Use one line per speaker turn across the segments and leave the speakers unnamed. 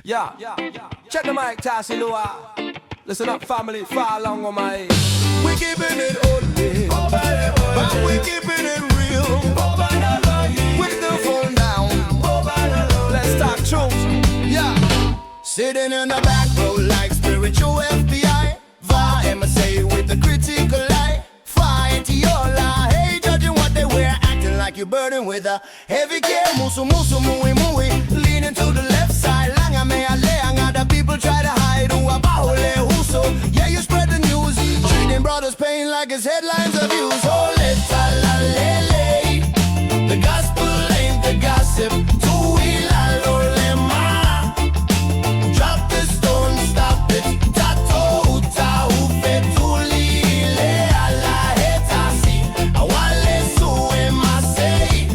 Yeah, check the mic, Tassie Lua. Listen up, family, far along on my.
We keeping it only, but we keeping it real. With the phone down,
Let's talk truth.
yeah. Sitting in the back row like spiritual FBI. Va MSA with the critical eye. Fight your lie, hey, judging what they wear, acting like you're burdened with a heavy care. Musu musu mui mui, leaning to the left side. Langa me ale, other people try to hide. Uabahole huso, yeah, you spread the news. Treating brothers' pain like it's headlines of views. Oh, let's la lele. The gospel ain't the gossip. Drop the stone, stop it. Tato uta ufe tulile ala hetasi. Awale suwe masei.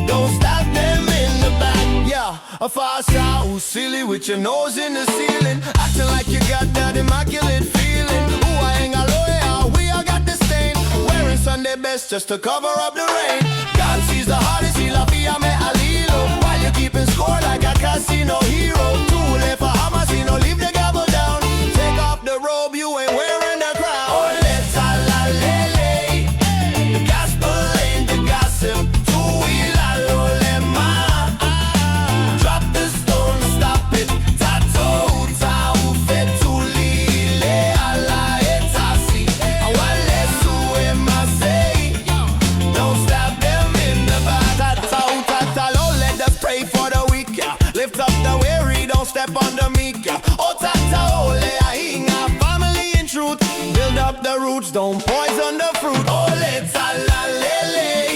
Don't stop them in the back. Yeah, a fasa who's silly with your nose in the ceiling, acting like you got that immaculate feeling. Ooh, I ain't a lawyer, we all got the stain. Wearing Sunday best just to cover up the rain. God sees the hardest, he la fia me alilo. While you're keeping score like a casino hero. Too late for Hamas, you know, leave the gavel down. Take off the robe, you ain't wearing the crown. Oh, let's la lele. The gospel ain't the gossip. Tuila lolema. Drop the stone, stop it. Tato tau fetulile ala etasi. Awale suwe masei. Don't stop them in the back. Tatao tatalo, let us pray for the weak. Lift up the weary, don't step on the meek. Oh tatao le ahinga, family in truth. Build up the roots, don't poison the fruit. Oh let's la lele.